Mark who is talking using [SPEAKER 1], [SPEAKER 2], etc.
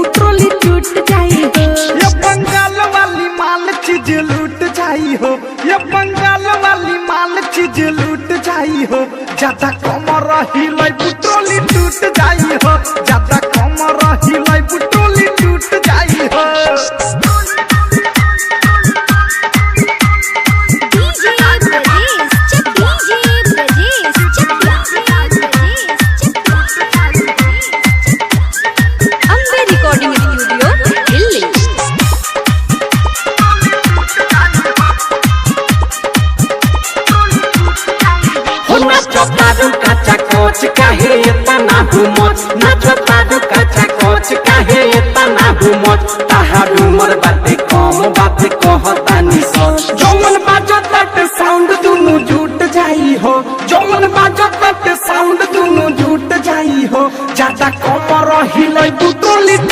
[SPEAKER 1] Trolley टूट जाई हो।
[SPEAKER 2] ये बंगाल वाली माल चीज लूट जाई हो, ये बंगाल वाली माल चीज लूट जाई हो। ज्यादा कमर हिलाई ट्रोली टूट जाई हो, ज्यादा कमर हिलाई ट्रोली टूट जाई हो।
[SPEAKER 1] काहे इतना घूमत नाचो तारू काचा कोच काहे इतना घूमत ताहारू